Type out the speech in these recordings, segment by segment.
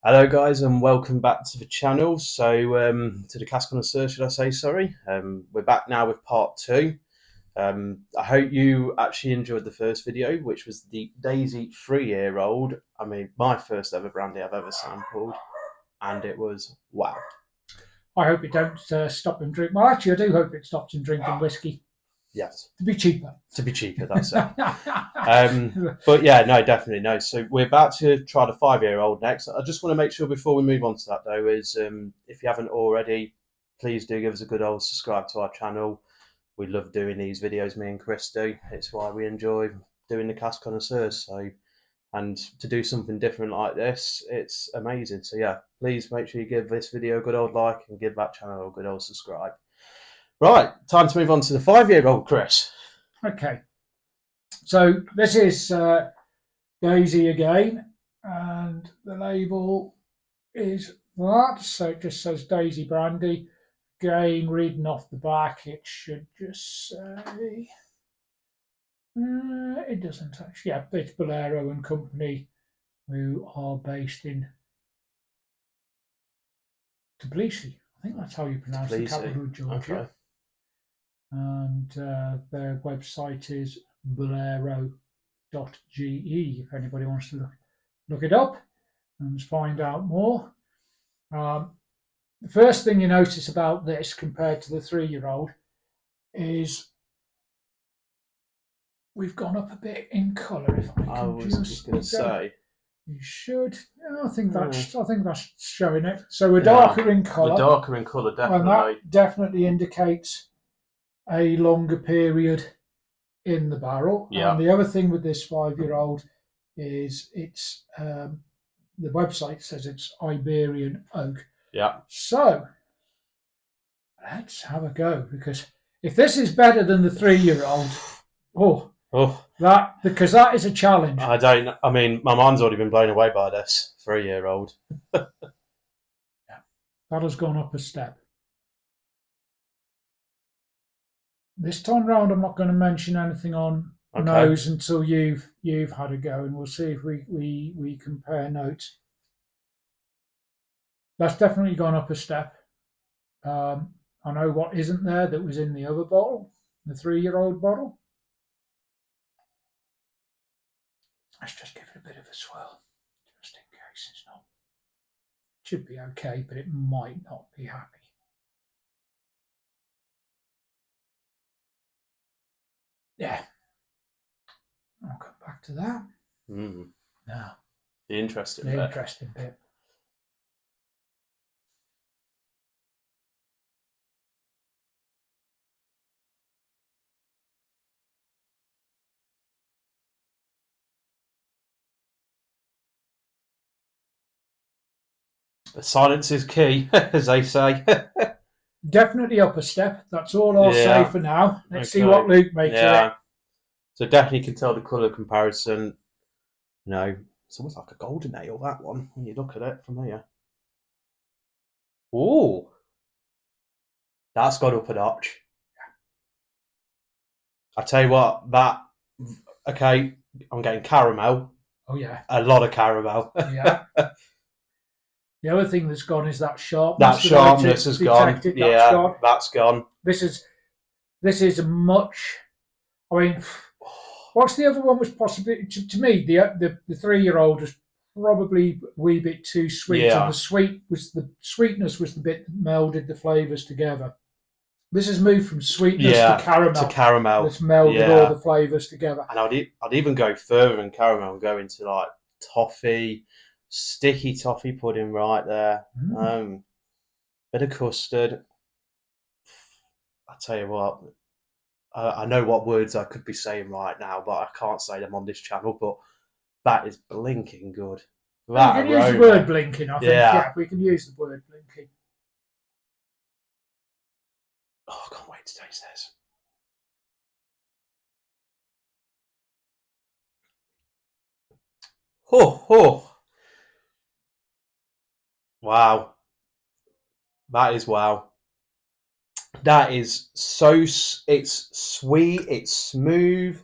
Hello, guys, and welcome back to the channel. To the Cask Connoisseur, should I say? Sorry. We're back now with part two. I hope you actually enjoyed the first video, which was the Daisi 3-year-old. I mean, my first ever brandy I've ever sampled, and it was wow. I hope it don't stop him drinking. Well, actually, I do hope it stops him drinking whiskey Yes, to be cheaper. to be cheaper, that's it. But yeah, no, definitely no. So we're about to try the 5-year-old next. I just want to make sure before we move on to that though is if you haven't already, please do give us a good old subscribe to our channel. We love doing these videos, me and Chris do. It's why we enjoy doing the Cask Connoisseurs. And to do something different like this, it's amazing. So yeah, please make sure you give this video a good old like and give that channel a good old subscribe. Right, time to move on to the 5-year-old, Chris. Okay, so this is Daisy again, and the label is that. So it just says Daisi Brandy. Again, reading off the back, it should just say. It doesn't actually. Yeah, it's Bolero and Company, who are based in Tbilisi. I think that's how you pronounce the capital of Georgia. Okay. And their website is bolero.ge if anybody wants to look it up and find out more. The first thing you notice about this compared to the 3-year-old is we've gone up a bit in colour. If I was just going to say, you should. I think that's showing it. So we're darker in colour. We're darker in colour, definitely. And that definitely indicates a longer period in the barrel. Yeah. And the other thing with this 5-year-old is it's the website says it's Iberian oak. Yeah. So let's have a go, because if this is better than the 3-year-old, because that is a challenge. I mean, my mind's already been blown away by this 3-year-old. Yeah, that has gone up a step. This time round, I'm not going to mention anything on nose until you've had a go, and we'll see if we compare notes. That's definitely gone up a step. I know what isn't there that was in the other bottle, the 3-year-old bottle. Let's just give it a bit of a swirl, just in case it's not. It should be okay, but it might not be happy. Yeah. I'll come back to that. Now, the interesting bit. Silence is key, as they say. Definitely up a step. That's all I'll say for now. Let's see what Luke makes of it. So definitely can tell the colour comparison. You know, it's almost like a golden ale, that one, when you look at it from here. Ooh, that's gone up a notch. I tell you what, okay, I'm getting caramel. Oh yeah, a lot of caramel. Yeah. The other thing that's gone is that sharpness. That sharpness has gone. Yeah, that's gone. This is much. I mean, what's the other one was possibly to me the 3-year-old was probably a wee bit too sweet, and the sweetness was the bit that melded the flavours together. This has moved from sweetness to caramel. It's melded all the flavours together. And I'd even go further than caramel and go into like toffee, sticky toffee pudding right there. Bit of custard. I tell you what, I know what words I could be saying right now, but I can't say them on this channel. But that is blinking good. We can use the word blinking, I think. Yeah, we can use the word blinking. Oh, I can't wait to taste this. Oh. Wow. That is wow. That is so, it's sweet, it's smooth.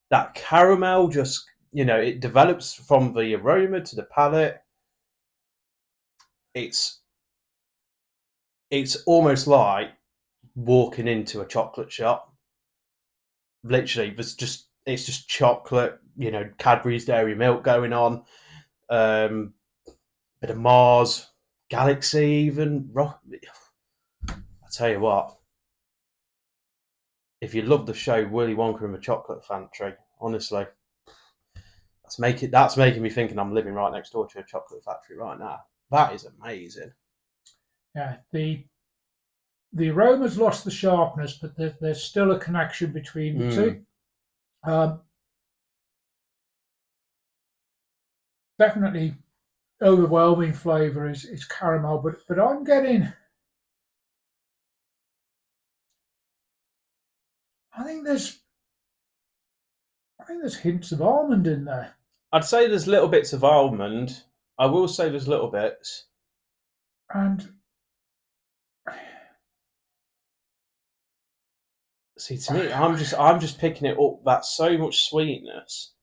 That caramel just, it develops from the aroma to the palate. it's almost like walking into a chocolate shop. Literally, it's just chocolate, Cadbury's Dairy Milk going on, bit of Mars, Galaxy, even. I tell you what, if you love the show Willy Wonka and the Chocolate Factory, honestly, that's making me thinking I'm living right next door to a chocolate factory right now. That is amazing. Yeah, the aroma's lost the sharpness, but there's still a connection between the two. Definitely overwhelming flavour is caramel, but I'm getting. I think there's hints of almond in there. I'd say there's little bits of almond. I will say there's little bits. And see, to me, I'm just picking it up. That's so much sweetness.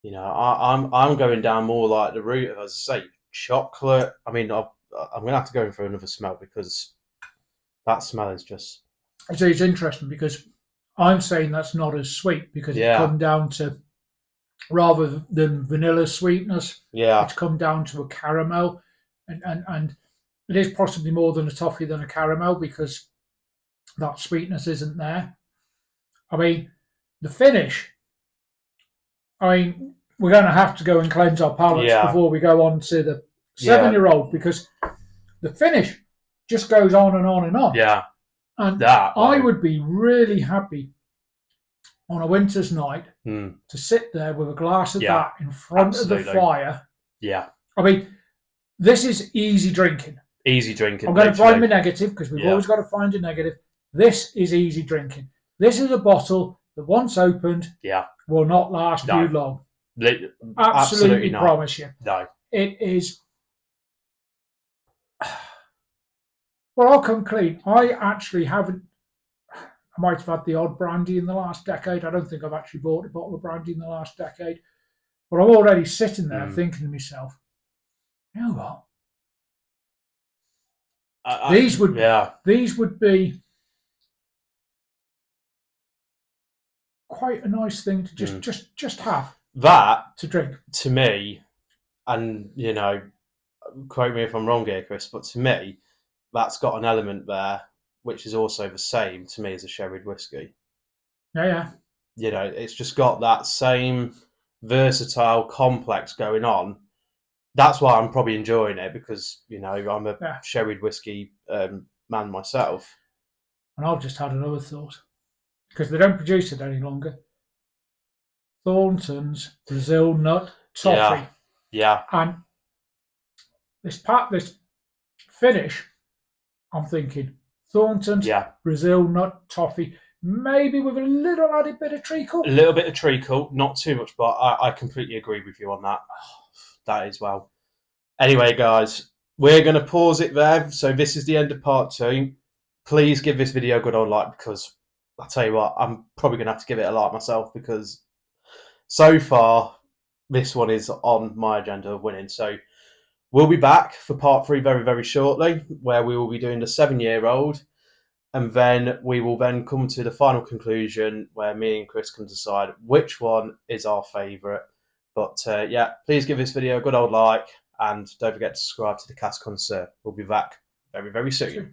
I'm going down more like the route of, as I say, chocolate. I mean, I'm gonna have to go in for another smell because that smell is just. So it's interesting because I'm saying that's not as sweet because it's come down to, rather than vanilla sweetness, it's come down to a caramel, and it is possibly more than a toffee than a caramel because that sweetness isn't there. I mean, the finish. I mean, we're going to have to go and cleanse our palates before we go on to the 7-year-old because the finish just goes on and on and on. Yeah. And I would be really happy on a winter's night to sit there with a glass of that in front of the fire. Yeah. I mean, this is easy drinking. Easy drinking. I'm going to find my negative because we've always got to find a negative. This is easy drinking. This is a bottle that once opened will not last you long. Absolutely not. Promise you. No. It is. Well, I'll come clean. I actually haven't. I might have had the odd brandy in the last decade. I don't think I've actually bought a bottle of brandy in the last decade. But I'm already sitting there thinking to myself, you know what? These would be quite a nice thing to just have. That to drink. To me, and quote me if I'm wrong here, Chris, but to me, that's got an element there which is also the same to me as a sherried whiskey. Yeah. It's just got that same versatile complex going on. That's why I'm probably enjoying it because, I'm a sherried whiskey man myself. And I've just had another thought because they don't produce it any longer. Thornton's Brazil Nut Toffee. Yeah. And this finish, I'm thinking Thornton's Brazil Nut Toffee, maybe with a little added bit of treacle. A little bit of treacle, not too much, but I completely agree with you on that. That is well. Anyway, guys, we're going to pause it there. So this is the end of part 2. Please give this video a good old like because I'll tell you what, I'm probably going to have to give it a like myself because so far this one is on my agenda of winning. So we'll be back for part 3 very, very shortly where we will be doing the 7-year-old and then we will then come to the final conclusion where me and Chris can decide which one is our favourite. But please give this video a good old like and don't forget to subscribe to the Cask Connoisseur. We'll be back very, very soon.